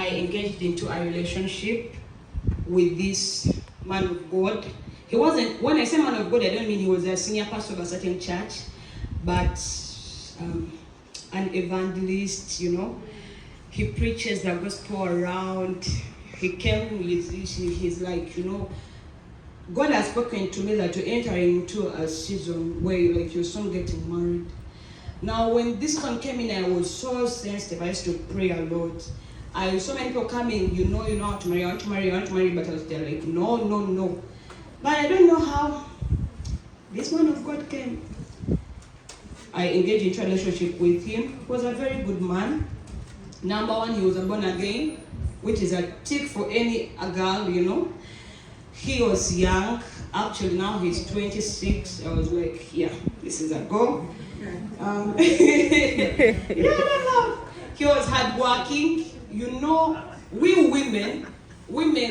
I engaged into a relationship with this man of God. He wasn't, when I say man of God, I don't mean he was a senior pastor of a certain church, but an evangelist, you know. He preaches the gospel around. He came with this, he's like, you know, God has spoken to me that you're entering into a season where you're soon getting married. Now, when this one came in, I was so sensitive. I used to pray a lot. I saw many people coming, you know how to marry, I want to marry, but I was there like, no. But I don't know how this man of God came. I engaged in a relationship with him. He was a very good man. Number one, he was a born again, which is a tick for any girl, you know. He was young. Actually, now he's 26. I was like, yeah, this is a go. No. He was hardworking. You know, we women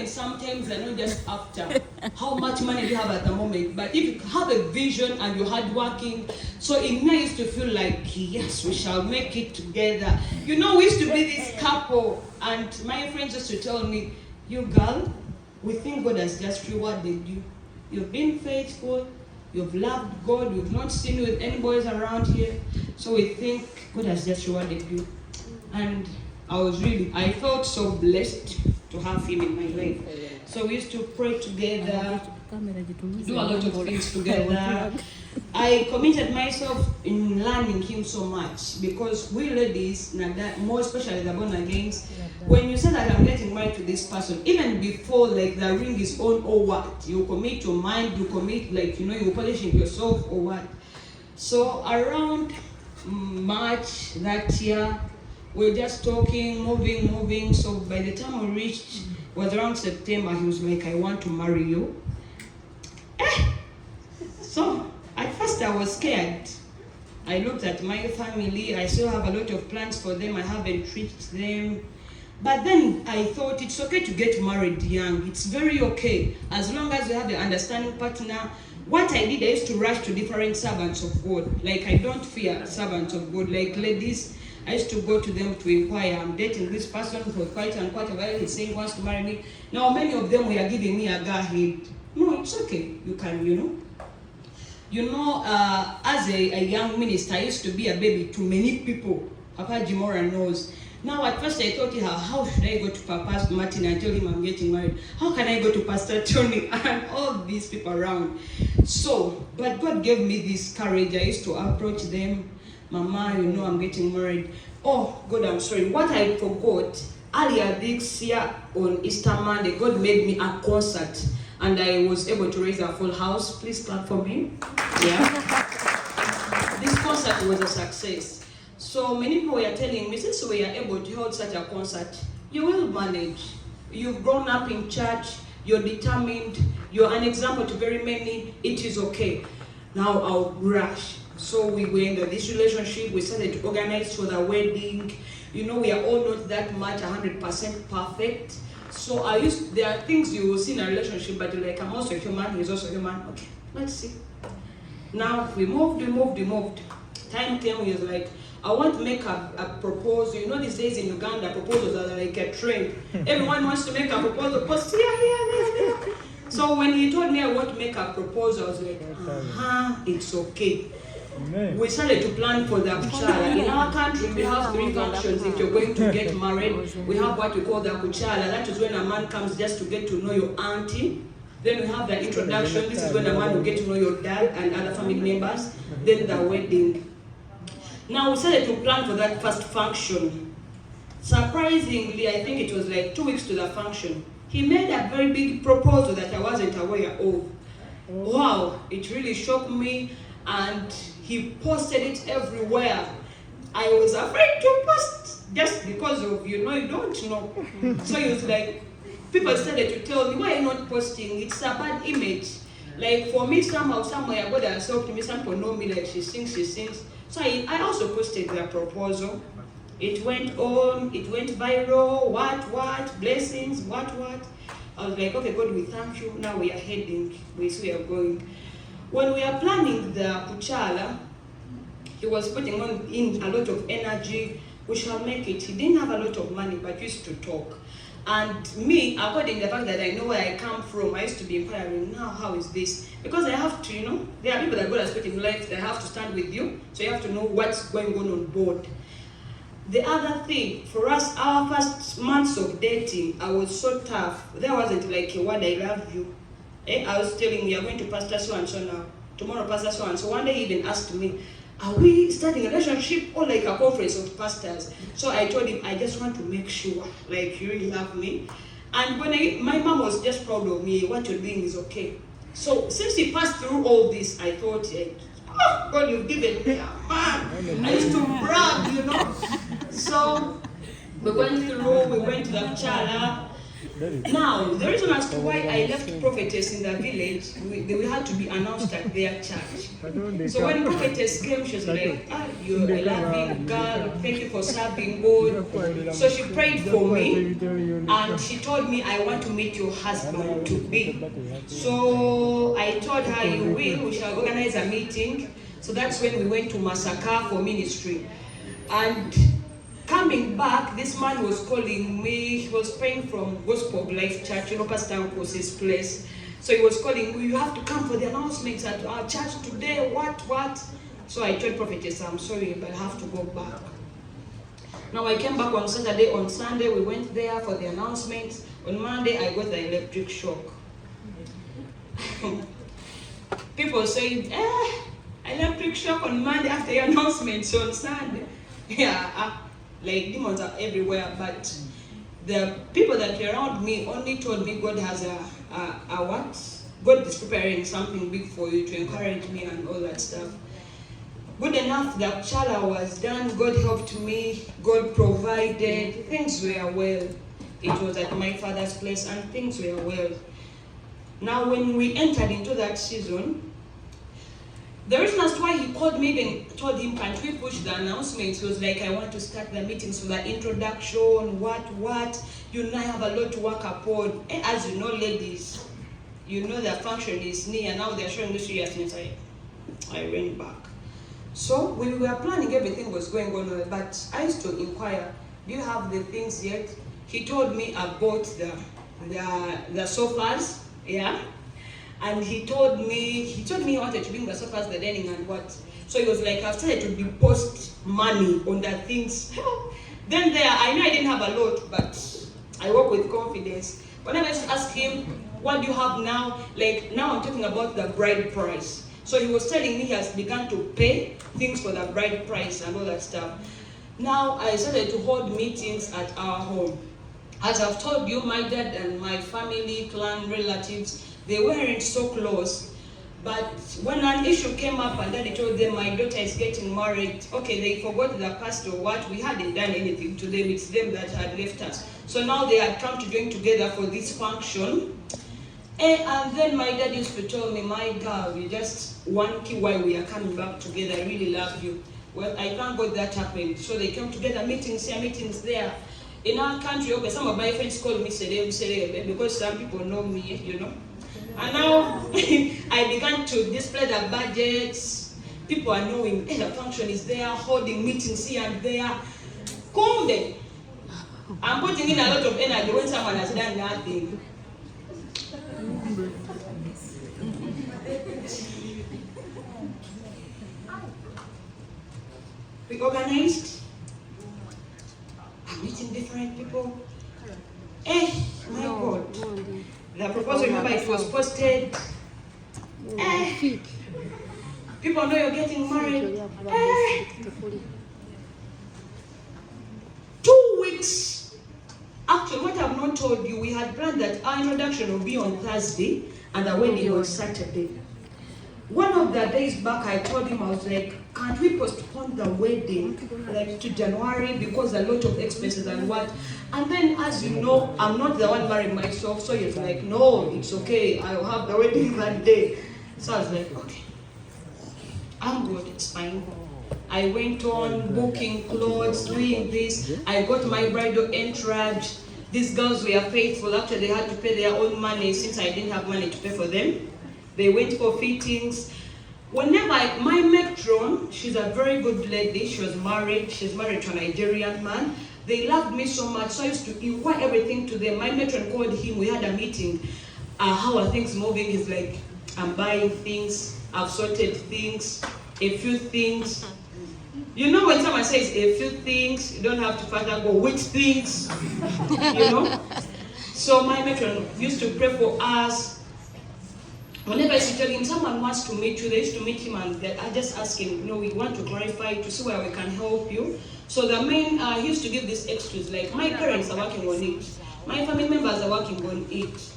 sometimes are not just after how much money you have at the moment, but if you have a vision and you're hardworking, so it used to feel like, yes, we shall make it together. You know, we used to be this couple, and my friends used to tell me, you girl, we think God has just rewarded you. You've been faithful, you've loved God, you've not seen with any boys around here, so we think God has just rewarded you. And I felt so blessed to have him in my life. So we used to pray together, do a lot of things together. I committed myself in learning him so much, because we ladies, more especially the born agains, when you say that I'm getting married to this person, even before like the ring is on or what, you commit your mind, you commit like, you know, you're polishing yourself or what. So around March that year, we're just talking, moving. So by the time we reached, it was around September, he was like, I want to marry you. So at first I was scared. I looked at my family, I still have a lot of plans for them, I haven't reached them. But then I thought it's okay to get married young. It's very okay, as long as you have an understanding partner. What I did, I used to rush to different servants of God. Like, I don't fear servants of God. Like ladies, I used to go to them to inquire, I'm dating this person for quite a while, he's saying he wants to marry me. Now many of them were giving me a go ahead. No, it's okay, you can, you know. You know, as a young minister, I used to be a baby to many people. Papa Jimora knows. Now at first I thought, how should I go to Papa Martin and tell him I'm getting married? How can I go to Pastor Tony and all these people around? So, but God gave me this courage. I used to approach them. Mama, you know I'm getting married. Oh, God, I'm sorry. What I forgot, earlier this year on Easter Monday, God made me a concert. And I was able to raise a full house. Please clap for me. Yeah. This concert was a success. So many people were telling me, since we are able to hold such a concert, you will manage. You've grown up in church, you're determined, you're an example to very many, it is okay. Now I'll rush. So we were in this relationship, we started to organize for the wedding. You know, we are all not that much 100% perfect. So there are things you will see in a relationship, but you're like, I'm also human, he's also human. Okay, let's see. Now we moved. Time came, he was like, I want to make a proposal. You know, these days in Uganda, proposals are like a trend. Everyone wants to make a proposal, post here. So when he told me I want to make a proposal, I was like, it's okay. Amen. We started to plan for the kuchala. In our country, we have 3 functions. If you're going to get married, we have what we call the kuchala. That is when a man comes just to get to know your auntie. Then we have the introduction. This is when a man will get to know your dad and other family members. Then the wedding. Now we started to plan for that first function. Surprisingly, I think it was like 2 weeks to the function, he made a very big proposal that I wasn't aware of. Wow, it really shocked me, and he posted it everywhere. I was afraid to post just because of, you know, you don't know. So he was like, people started to tell me, why are you not posting? It's a bad image. Like for me, somehow, somewhere, God has helped me. Some people know me, like she sings. So I also posted the proposal. It went on, it went viral, what, blessings, what. I was like, okay, God, we thank you. Now we are heading, we are going. When we are planning the kuchala, he was putting in a lot of energy we shall make it. He didn't have a lot of money, but used to talk. And me, according to the fact that I know where I come from, I used to be inquiring, now how is this? Because I have to, there are people that God has put in life that have to stand with you, so you have to know what's going on board. The other thing, for us, our first months of dating, I was so tough. There wasn't like a word, I love you. I was telling you, are going to Pastor so-and-so now. Tomorrow, Pastor so-and-so. One day he even asked me, are we starting a relationship or like a conference of pastors? So I told him, I just want to make sure, like, you really love me. And when my mom was just proud of me, what you're doing is okay. So since he passed through all this, I thought, oh, God, you've given me a man. I used to brag, So we went to the chala. Now, the reason as to why I left prophetess in the village, we had to be announced at their church. So when prophetess came, she was like, you're a loving girl, thank you for serving God. So she prayed for me, and she told me, I want to meet your husband to be. So I told her, you will, we shall organize a meeting. So that's when we went to Masaka for ministry. And coming back, this man was calling me. He was praying from Gospel of Life Church, Pastor Uncle's place. So he was calling me, you have to come for the announcements at our church today, what? So I told prophetess, I'm sorry, but I have to go back. Now I came back on Saturday. On Sunday, we went there for the announcements. On Monday, I got the electric shock. People saying, electric shock on Monday after your announcements on Sunday. Yeah, like demons are everywhere, but the people that were around me only told me God has a what? God is preparing something big for you, to encourage me and all that stuff. Good enough, the chala was done. God helped me. God provided. Things were well. It was at my father's place, and things were well. Now, when we entered into that season, the reason as to why he called me, even told him, can't we push the announcements? He was like, I want to start the meetings for the introduction, what. You and I have a lot to work upon. And as you know, ladies, you know the function is near. Now they're showing the seriousness. I went back. So we were planning, everything was going on, but I used to inquire, do you have the things yet? He told me about the sofas, yeah? And he told me he wanted to bring the sofas, the dining, and what. So he was like, I've started to deposit money on the things. Then I know I didn't have a lot, but I work with confidence. Whenever I used to ask him, what do you have now? Like, now I'm talking about the bride price. So he was telling me he has begun to pay things for the bride price and all that stuff. Now I started to hold meetings at our home. As I've told you, my dad and my family, clan, relatives, they weren't so close. But when an issue came up and daddy told them my daughter is getting married, okay, they forgot the pastor, what? We hadn't done anything to them. It's them that had left us. So now they had come to join together for this function. And then my dad used to tell me, my girl, you just one key why we are coming back together. I really love you. Well, I thank God that happened. So they came together, meetings here, meetings there. In our country, okay, some of my friends call me Serebe, because some people know me, And now I began to display the budgets. People are knowing, the function is there, holding meetings here and there. Kumbe, I'm putting in a lot of energy when someone has done nothing. We organized. I'm meeting different people. My God. The proposal, remember, it was posted. People know you're getting married. 2 weeks. Actually, what I've not told you, we had planned that our introduction will be on Thursday and the wedding on Saturday. One of the days back, I told him, I was like, can't we postpone the wedding like to January, because a lot of expenses and what. And then, as you know, I'm not the one marrying myself, so he's like, no, it's okay, I'll have the wedding that day. So I was like, okay, I'm good, it's fine. I went on booking clothes, doing this. I got my bridal entourage. These girls were faithful. Actually, they had to pay their own money since I didn't have money to pay for them. They went for fittings. Whenever my matron, she's a very good lady, she's married to a Nigerian man. They loved me so much, so I used to inquire everything to them. My matron called him, we had a meeting. How are things moving? He's like, I'm buying things, I've sorted things, a few things. You know, when someone says a few things, you don't have to further go, which things, you know? So my matron used to pray for us. Whenever I used to tell him someone wants to meet you, they used to meet him and I just ask him, you know, we want to clarify to see where we can help you. So the main, he used to give this excuse, like my parents are working on it, my family members are working on it.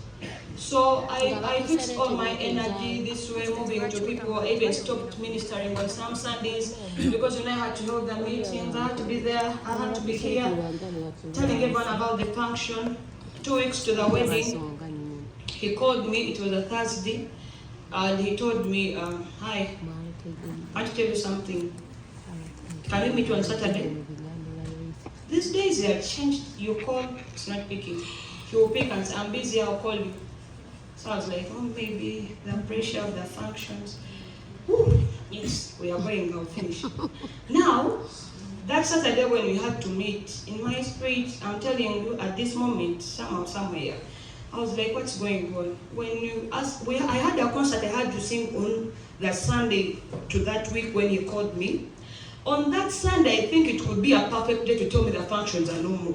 So I fixed all my energy this way, moving to people. I even stopped ministering on some Sundays because when I had to know the meetings, I had to be there, I had to be here, telling everyone about the function. 2 weeks to the wedding, he called me, it was a Thursday, and he told me, hi, I want to tell you something. Can we meet you on Saturday? These days they have changed, you call, it's not picking. He will pick and say, I'm busy, I'll call you. So I was like, oh, maybe the pressure of the functions. Whew, yes, we are going, I'll finish. Now, that Saturday when we had to meet, in my spirit, I'm telling you, at this moment, somewhere, I was like, what's going on? When you asked, I had a concert I had to sing on the Sunday to that week when he called me. On that Sunday, I think it would be a perfect day to tell me the functions are no more.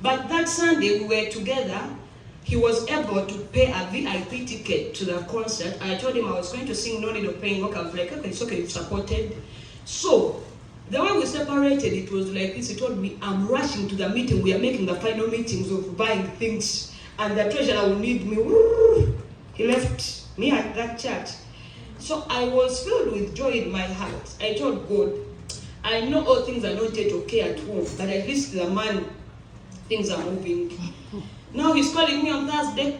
But that Sunday, we were together. He was able to pay a VIP ticket to the concert. I told him I was going to sing No Need of Paying. Okay, I was like, okay, it's okay, you've supported. So, the way we separated, it was like this. He told me, I'm rushing to the meeting. We are making the final meetings of buying things. And the treasurer will need me. He left me at that church. So I was filled with joy in my heart. I told God, I know all things are not yet okay at home, but at least the man, things are moving. Now he's calling me on Thursday.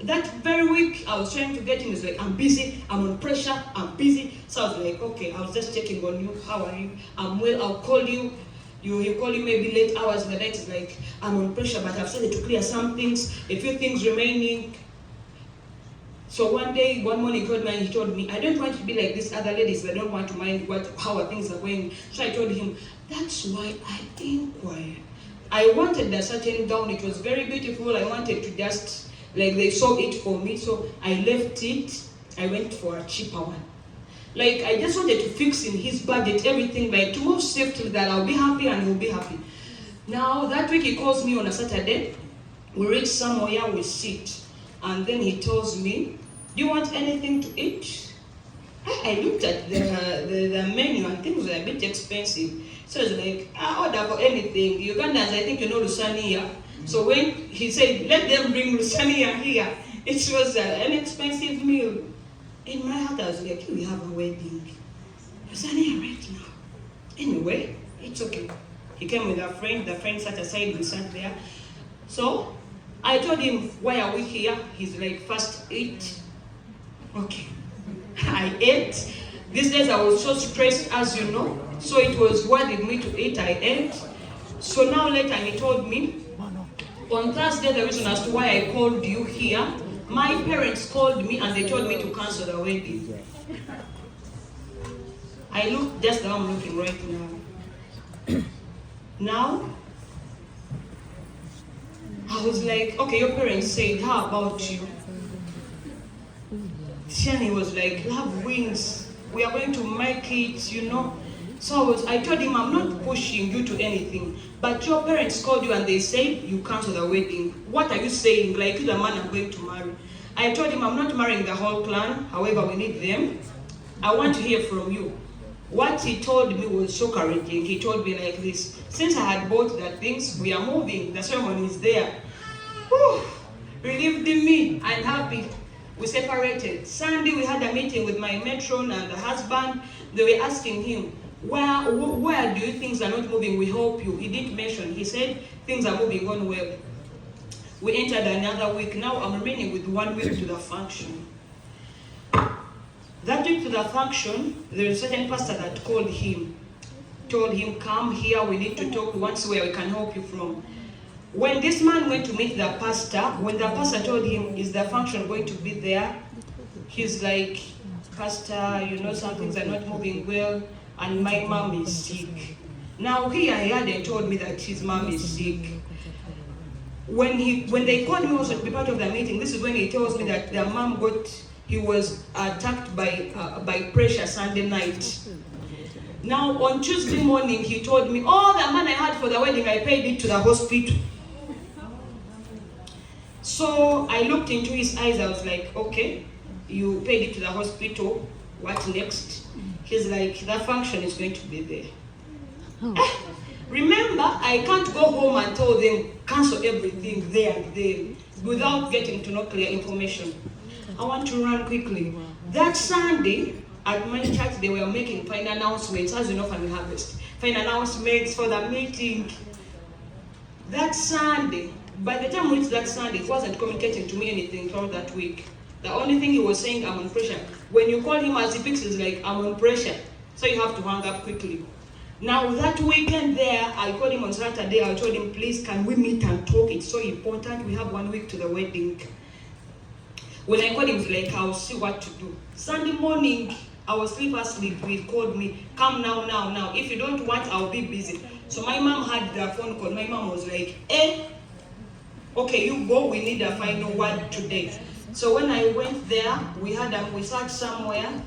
That very week, I was trying to get him. He's like, I'm busy, I'm on pressure, I'm busy. So I was like, okay, I was just checking on you. How are you? I'm well, I'll call you. He'll call you maybe late hours in the night. It's like, I'm on pressure, but I've started to clear some things, a few things remaining. So one morning he called me and he told me, I don't want to be like these other ladies. I don't want to mind how things are going. So I told him, that's why I inquired. I wanted a certain gown. It was very beautiful. I wanted to just, like they saw it for me. So I left it. I went for a cheaper one. Like I just wanted to fix in his budget, everything, like to move safely that I'll be happy and he'll be happy. Now that week he calls me on a Saturday. We reach somewhere, we sit. And then he tells me, do you want anything to eat? I looked at the menu and things were a bit expensive. So I was like, I order for anything. Ugandans, I think you know Lusania. So when he said, let them bring Lusania here, it was an expensive meal. In my heart, I was like, we have a wedding. Lusania right now. Anyway, it's okay. He came with a friend. The friend sat aside, we sat there. So I told him, why are we here? He's like, first eat. Okay. I ate. These days I was so stressed, as you know. So it was worth me to eat. I ate. So now later he told me, on Thursday, the reason as to why I called you here, my parents called me and they told me to cancel the wedding. I look just how I'm looking right now. Now, I was like, okay, your parents said, how about you? Shani was like, love wins. We are going to make it, you know. So I told him, I'm not pushing you to anything. But your parents called you and they said, you cancel the wedding. What are you saying? Like, you're the man I'm going to marry. I told him, I'm not marrying the whole clan. However, we need them. I want to hear from you. What he told me was so encouraging. He told me like this, since I had bought the things, we are moving. The ceremony is there. Whew, relieved in me. I'm happy. We separated. Sunday, we had a meeting with my matron and the husband. They were asking him, where do you things are not moving? We help you. He didn't mention. He said things are moving on well. We entered another week. Now I'm remaining with 1 week to the function. That week to the function, there is a certain pastor that called him, told him, come here, we need to talk once where we can help you from. When this man went to meet the pastor, when the pastor told him, is the function going to be there? He's like, Pastor, some things are not moving well, and my mom is sick. Now here he hadn't told me that his mom is sick. When they called me also to be part of the meeting, this is when he tells me that their mom he was attacked by pressure Sunday night. Now on Tuesday morning he told me, all the money I had for the wedding, I paid it to the hospital. So I looked into his eyes, I was like, okay, you paid it to the hospital, what next? He's like, the function is going to be there. Remember, I can't go home and tell them, cancel everything there and then, without getting to know clear information. I want to run quickly. That Sunday, at my church, they were making final announcements, as you know, Family Harvest. Final announcements for the meeting. That Sunday, by the time we reached that Sunday, he wasn't communicating to me anything throughout that week. The only thing he was saying, I'm on pressure. When you call him as he picks, he's like, I'm on pressure. So you have to hang up quickly. Now that weekend there, I called him on Saturday. I told him, please, can we meet and talk? It's so important. We have 1 week to the wedding. When I called him, he's like, I'll see what to do. Sunday morning, I was asleep. He called me, come now. If you don't want, I'll be busy. So my mom had the phone call. My mom was like, okay, you go. We need a final word today. So when I went there, we sat somewhere.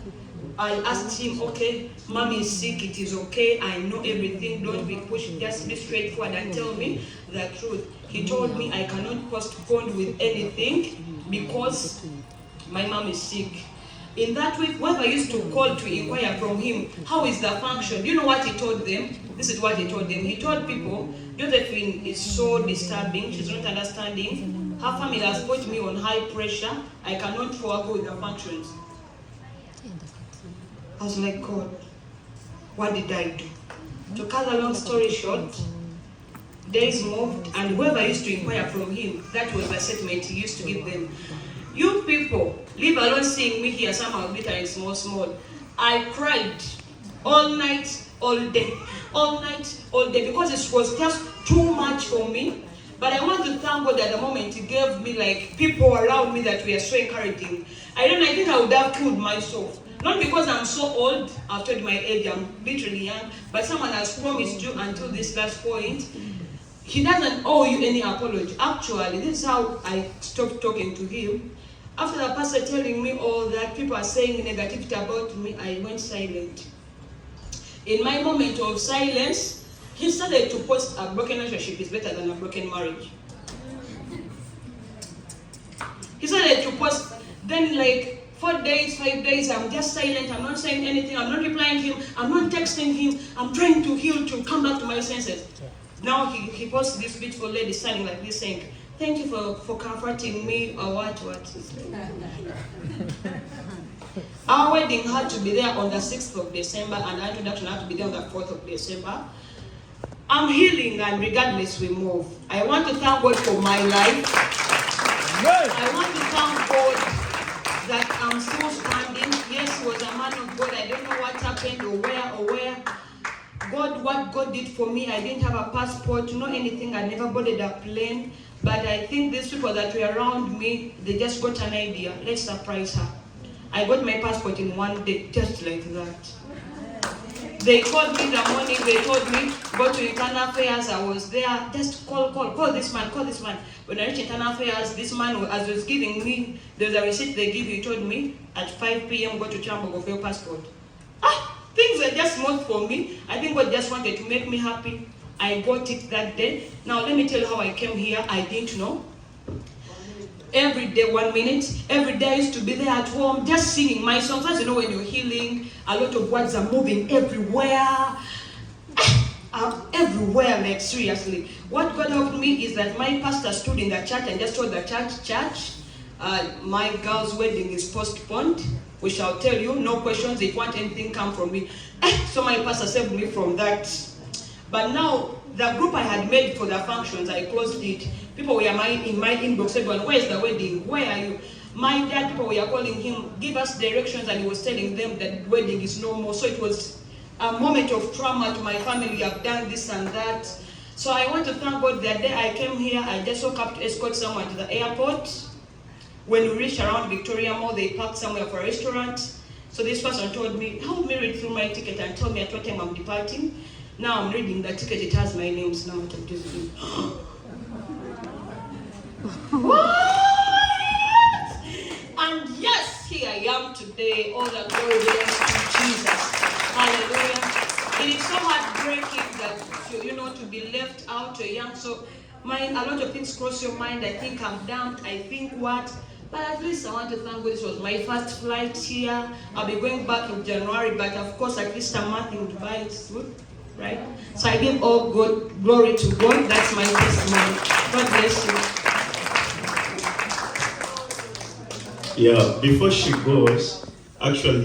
I asked him, okay, mommy is sick, it is okay, I know everything, don't be pushed, just be straightforward and tell me the truth. He told me I cannot postpone with anything because my mom is sick. In that week, whoever used to call to inquire from him, how is the function? Do you know what he told them? This is what he told them. He told people, Josephine is so disturbing, she's not understanding. Her family has put me on high pressure, I cannot forego with the functions. I was like, God, what did I do? To cut a long story short, days moved, and whoever used to inquire from him, that was the statement he used to give them. You people, leave alone seeing me here somehow glittering small. I cried all night, all day, because it was just too much for me. But I want to thank God at the moment he gave me like people around me that were so encouraging. I think I would have killed myself. Not because I'm so old, I've told my age, I'm literally young, but someone has promised you until this last point. He doesn't owe you any apology. Actually, this is how I stopped talking to him. After the pastor telling me all that, people are saying negativity about me, I went silent. In my moment of silence, he started to post a broken relationship is better than a broken marriage. He started to post, then like 4 days, 5 days, I'm just silent, I'm not saying anything, I'm not replying him, I'm not texting him, I'm trying to heal, to come back to my senses. Now he posts this beautiful lady standing like this saying, thank you for comforting me, or what. Our wedding had to be there on the 6th of December, and our introduction had to be there on the 4th of December. I'm healing, and regardless we move. I want to thank God for my life. I want to thank God that I'm still standing. Yes, he was a man of God. I don't know what happened or where. God, what God did for me, I didn't have a passport, no anything. I never boarded a plane. But I think these people that were around me, they just got an idea. Let's surprise her. I got my passport in 1 day, just like that. They called me in the morning, they told me, go to internal affairs. I was there, just call this man. When I reached internal affairs, this man, as was giving me, there's a receipt they give you, he told me, at 5 p.m. go to Chambogo for your passport. Things were just smooth for me. I think God just wanted to make me happy. I got it that day. Now let me tell you how I came here. I didn't know. Every day, 1 minute. Every day I used to be there at home, just singing my songs. As you know, when you're healing, a lot of words are moving everywhere. Everywhere, like seriously. What God helped me is that my pastor stood in the church and just told the church, my girl's wedding is postponed. We shall tell you, no questions. If you want anything, come from me. So my pastor saved me from that. But now, the group I had made for the functions, I closed it. People were in my inbox, everyone, where's the wedding? Where are you? My dad, people were calling him, give us directions, and he was telling them that the wedding is no more. So it was a moment of trauma to my family. I've done this and that. So I want to thank God that day I came here, I just woke up to escort someone to the airport. When we reached around Victoria Mall, they parked somewhere for a restaurant. So this person told me, help me read through my ticket and tell me at what time I'm departing. Now I'm reading the ticket, it has my name, so now I'm just doing. What? And yes, here I am today. All the glory belongs to Jesus. Hallelujah. It is so heartbreaking that to be left out or young. So a lot of things cross your mind. I think I'm dumped. I think what? But at least I want to thank God this was my first flight here. I'll be going back in January, but of course at least I'm not in Dubai. It's good, right? So I give all glory to God. That's my testimony. God bless you. Yeah, before she goes, actually